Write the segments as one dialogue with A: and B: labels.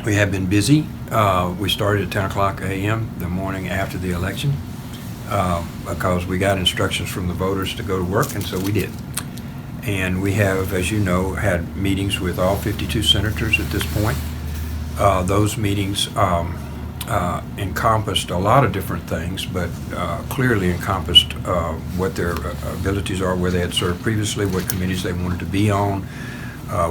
A: We have been busy. We started at 10 o'clock a.m. the morning after the election because we got instructions from the voters to go to work, and so we did. And we have, as you know, had meetings with all 52 senators at this point. Those meetings encompassed a lot of different things, but clearly encompassed what their abilities are, where they had served previously, what committees they wanted to be on,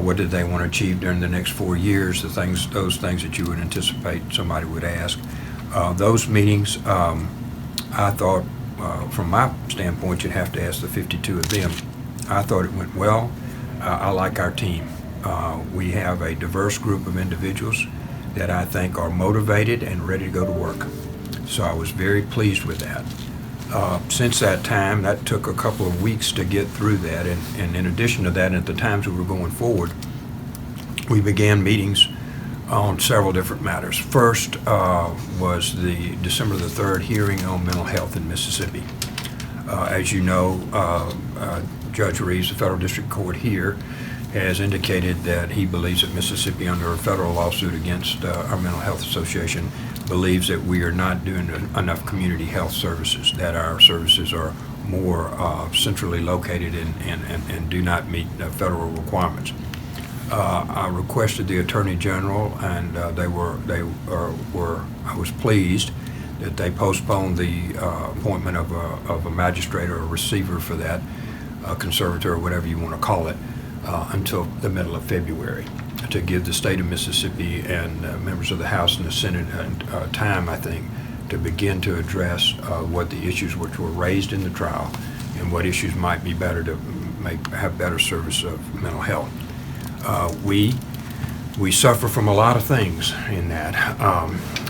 A: what did they want to achieve during the next 4 years, those things that you would anticipate somebody would ask. Those meetings, I thought, from my standpoint, you'd have to ask the 52 of them. I thought it went well. I like our team. We have a diverse group of individuals that I think are motivated and ready to go to work. So I was very pleased with that. Since that time, that took a couple of weeks to get through that, and in addition to that, at the times we were going forward, we began meetings on several different matters. First was the December the 3rd hearing on mental health in Mississippi. As you know, Judge Reeves, the federal district court here, has indicated that he believes that Mississippi, under a federal lawsuit against our mental health association, believes that we are not doing enough community health services, that our services are more centrally located and do not meet federal requirements. I requested the Attorney General, and I was pleased that they postponed the appointment of a magistrate or a receiver for that, a conservator or whatever you want to call it, until the middle of February, to give the state of Mississippi and members of the House and the Senate time, I think, to begin to address what the issues which were raised in the trial and what issues might be better to have better service of mental health. We suffer from a lot of things in that.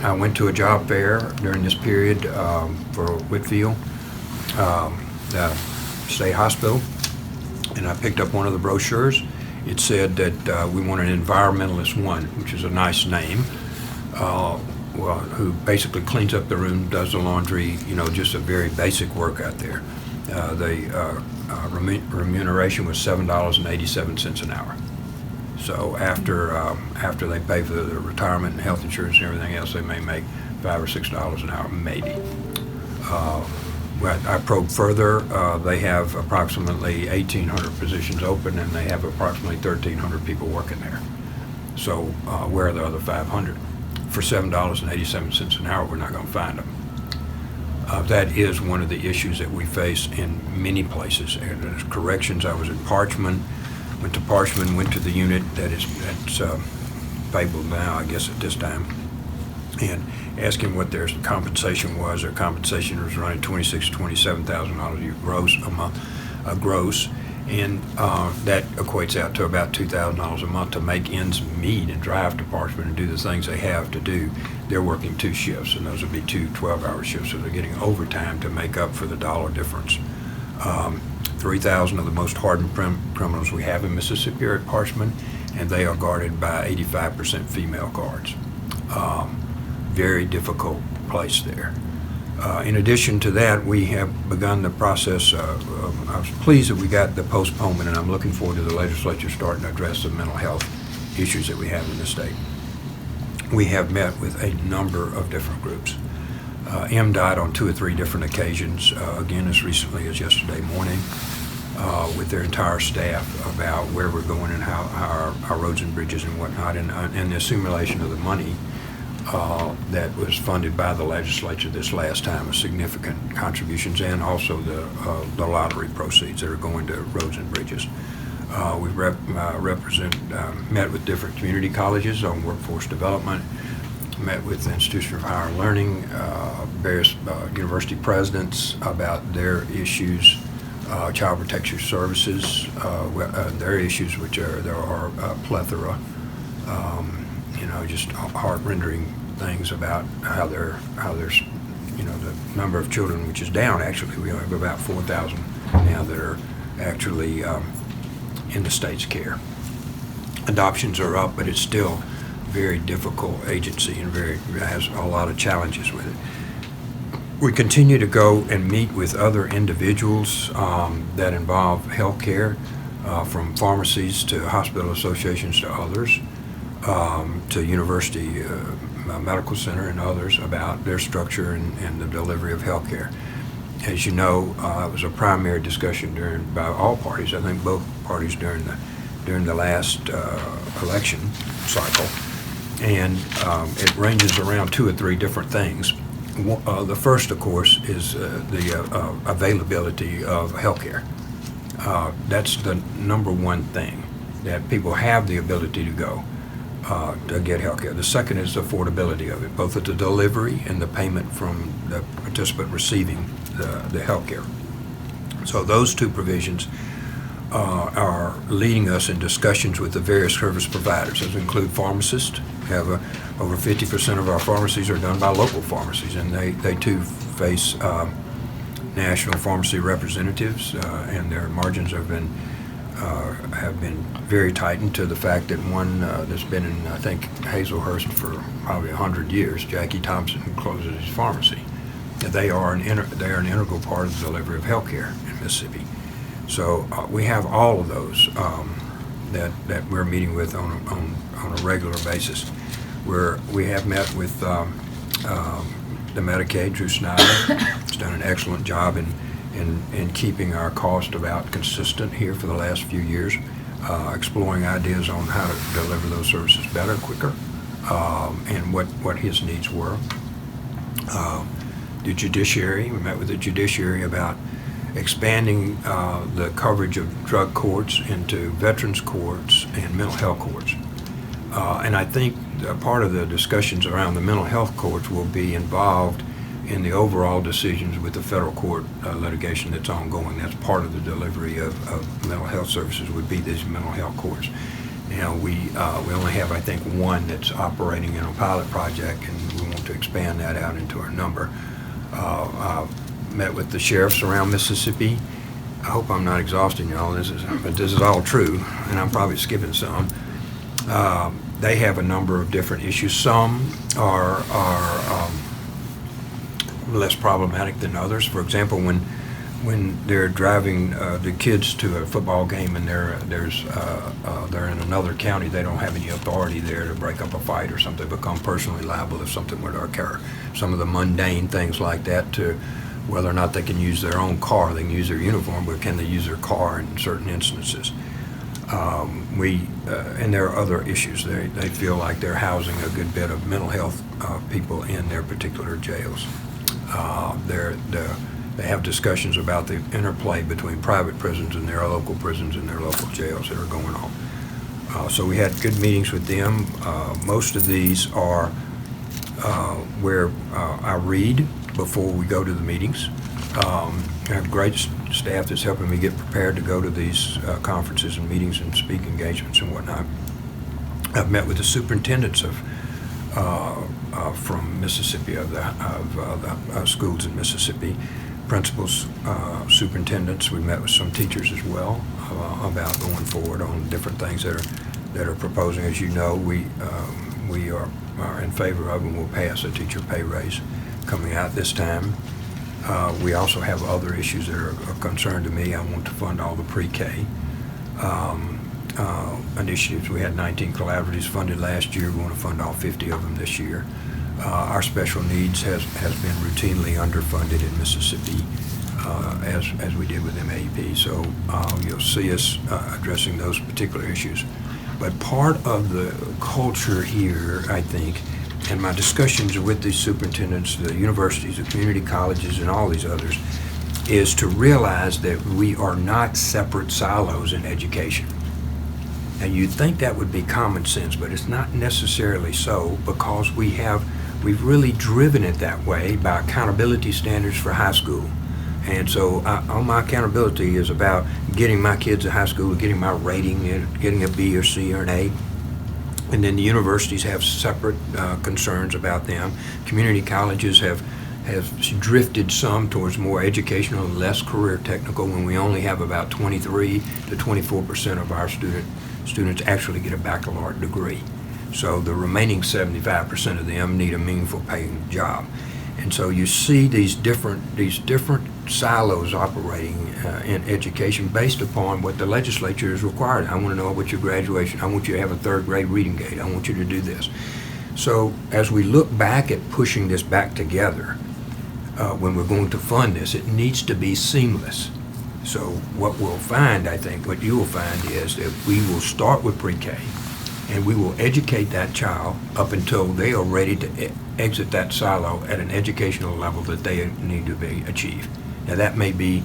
A: I went to a job fair during this period for Whitfield, the state hospital, and I picked up one of the brochures. It said that we want an environmentalist one, which is a nice name, who basically cleans up the room, does the laundry, just a very basic work out there. The remuneration was $7.87 an hour. So after they pay for the retirement and health insurance and everything else, they may make $5 or $6 an hour, maybe. I probed further. They have approximately 1,800 positions open, and they have approximately 1,300 people working there. So where are the other 500? For $7.87 an hour, we're not going to find them. That is one of the issues that we face in many places. And as corrections, I was at Parchman, went to the unit that's fabled now, I guess, at this time, and asked him what their compensation was. Their compensation was running $26,000 to $27,000 a year gross, and that equates out to about $2,000 a month to make ends meet and drive to Parchman and do the things they have to do. They're working 2 shifts, and those would be 2 12-hour shifts, so they're getting overtime to make up for the dollar difference. 3,000 of the most hardened criminals we have in Mississippi are at Parchman, and they are guarded by 85% female guards. Very difficult place there. In addition to that, we have begun the process. I was pleased that we got the postponement, and I'm looking forward to the legislature starting to address the mental health issues that we have in the state. We have met with a number of different groups. MDOT on 2 or 3 different occasions, again as recently as yesterday morning, with their entire staff about where we're going and how our roads and bridges and whatnot, and the accumulation of the money that was funded by the legislature this last time, with significant contributions, and also the lottery proceeds that are going to roads and bridges. We met with different community colleges on workforce development, met with the Institution of Higher Learning, various university presidents about their issues, child protection services, their issues, which there are a plethora, just heart-rending things about how there's, the number of children, which is down actually. We have about 4,000 now that are actually in the state's care. Adoptions are up, but it's still a very difficult agency and has a lot of challenges with it. We continue to go and meet with other individuals that involve health care, from pharmacies to hospital associations to others. to University Medical Center and others about their structure and the delivery of health care. As you know, it was a primary discussion by all parties. I think both parties during the last election cycle, and it ranges around 2 or 3 different things. The first, of course, is the availability of health care. That's the number one thing, that people have the ability to go to get health care. The second is the affordability of it, both at the delivery and the payment from the participant receiving the health care. So those 2 provisions are leading us in discussions with the various service providers. Those include pharmacists. We have over 50% of our pharmacies are done by local pharmacies, and they too face national pharmacy representatives, and their margins have been very tightened to the fact that one that's been in, I think, Hazelhurst for probably 100 years, Jackie Thompson, closes his pharmacy. They are an integral part of the delivery of health care in Mississippi. So we have all of those that we're meeting with on a regular basis. We have met with the Medicaid. Drew Snyder has done an excellent job in keeping our cost about consistent here for the last few years, exploring ideas on how to deliver those services better, quicker, and what his needs were. The judiciary, we met with the judiciary about expanding the coverage of drug courts into veterans courts and mental health courts. And I think part of the discussions around the mental health courts will be involved in the overall decisions with the federal court litigation that's ongoing. That's part of the delivery of mental health services, would be these mental health courts. Now, we only have, I think, 1 that's operating in a pilot project, and we want to expand that out into our number. I've met with the sheriffs around Mississippi. I hope I'm not exhausting y'all, but this is all true, and I'm probably skipping some. They have a number of different issues. Some are less problematic than others. For example, when they're driving the kids to a football game and they're in another county, they don't have any authority there to break up a fight or something, become personally liable if something were to occur. Some of the mundane things like that, to whether or not they can use their own car. They can use their uniform, but can they use their car in certain instances? And there are other issues. They feel like they're housing a good bit of mental health people in their particular jails. They have discussions about the interplay between private prisons and their local prisons and their local jails that are going on. So we had good meetings with them. Most of these are where I read before we go to the meetings. I have great staff that's helping me get prepared to go to these conferences and meetings and speak engagements and whatnot. I've met with the superintendents from Mississippi, of the schools in Mississippi, principals, superintendents. We met with some teachers as well about going forward on different things that are proposing. As you know, we are in favor of and will pass a teacher pay raise coming out this time. We also have other issues that are of concern to me. I want to fund all the pre-K initiatives. We had 19 collaboratives funded last year. We want to fund all 50 of them this year. Our special needs has been routinely underfunded in Mississippi, as we did with MAEP. So you'll see us addressing those particular issues. But part of the culture here, I think, and my discussions with these superintendents, the universities, the community colleges, and all these others, is to realize that we are not separate silos in education. And you'd think that would be common sense, but it's not necessarily so, because we've really driven it that way by accountability standards for high school. And so all my accountability is about getting my kids to high school, getting my rating, getting a B or C or an A. And then the universities have separate concerns about them. Community colleges have drifted some towards more educational and less career technical, when we only have about 23 to 24% of our students actually get a baccalaureate degree. So the remaining 75% of them need a meaningful paying job. And so you see these different silos operating in education based upon what the legislature is required. I want to know what your graduation, I want you to have a third grade reading gate, I want you to do this. So as we look back at pushing this back together, when we're going to fund this, it needs to be seamless. So what we'll find, I think, what you will find is that we will start with pre-K, and we will educate that child up until they are ready to exit that silo at an educational level that they need to be achieved. Now that may be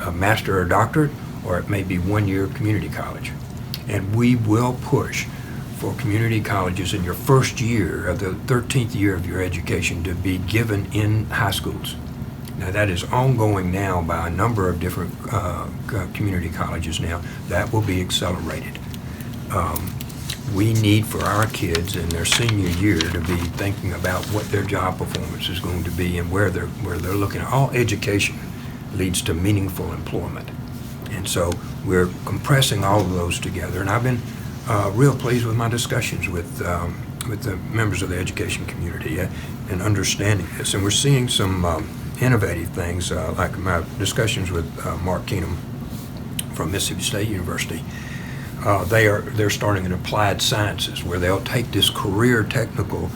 A: a master or doctorate, or it may be 1 year community college. And we will push for community colleges in your first year of the 13th year of your education to be given in high schools. Now that is ongoing now by a number of different community colleges now. That will be accelerated. We need for our kids in their senior year to be thinking about what their job performance is going to be and where they're looking at. All education leads to meaningful employment. And so we're compressing all of those together. And I've been real pleased with my discussions with the members of the education community and understanding this. And we're seeing some innovative things, like my discussions with Mark Keenum from Mississippi State University. They're starting in applied sciences, where they'll take this career technical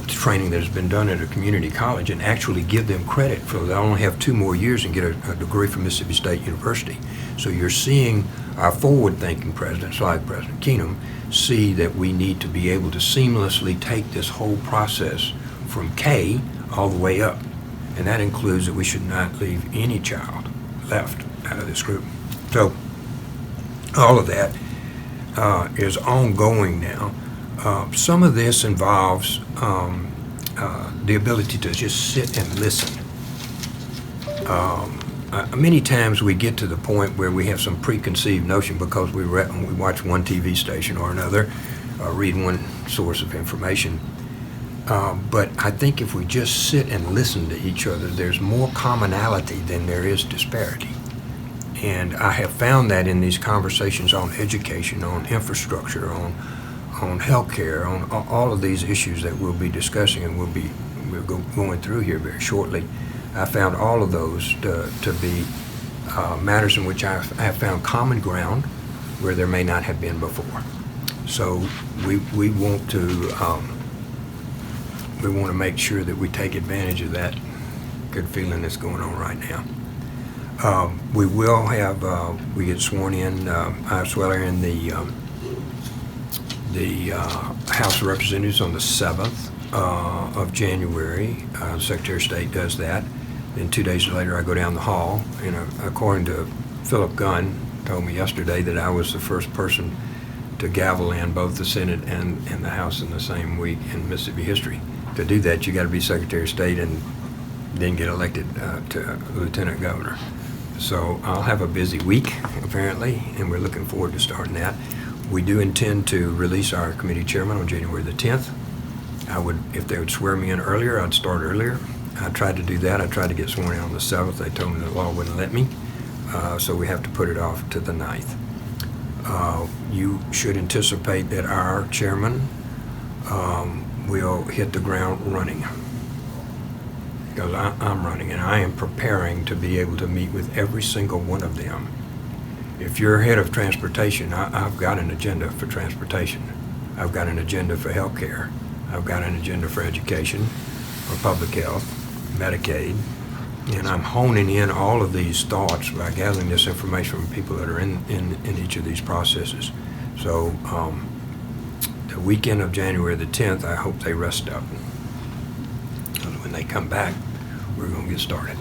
A: training that has been done at a community college and actually give them credit for they'll only have 2 more years and get a degree from Mississippi State University. So you're seeing our forward-thinking presidents, like President Keenum, see that we need to be able to seamlessly take this whole process from K all the way up. And that includes that we should not leave any child left out of this group. So all of that is ongoing now. Some of this involves the ability to just sit and listen. Many times we get to the point where we have some preconceived notion because we watch one TV station or another, read one source of information. But I think if we just sit and listen to each other, there's more commonality than there is disparity. And I have found that in these conversations on education, on infrastructure, on healthcare, on all of these issues that we'll be discussing and we're going through here very shortly. I found all of those to be matters in which I have found common ground where there may not have been before. So we want to make sure that we take advantage of that good feeling that's going on right now. We will have, we get sworn in, I swear in the House of Representatives on the 7th of January. Secretary of State does that. Then 2 days later I go down the hall, and according to Philip Gunn, told me yesterday that I was the first person to gavel in both the Senate and the House in the same week in Mississippi history. To do that, you got to be Secretary of State and then get elected to Lieutenant Governor. So I'll have a busy week, apparently, and we're looking forward to starting that. We do intend to release our committee chairman on January the 10th. If they would swear me in earlier, I'd start earlier. I tried to do that. I tried to get sworn in on the 7th. They told me the law wouldn't let me, so we have to put it off to the 9th. You should anticipate that our chairman will hit the ground running, because I'm running, and I am preparing to be able to meet with every single one of them. If you're head of transportation, I've got an agenda for transportation. I've got an agenda for health care. I've got an agenda for education, for public health, Medicaid, and I'm honing in all of these thoughts by gathering this information from people that are in each of these processes. So the weekend of January the 10th, I hope they rest up. Because when they come back, we're going to get started.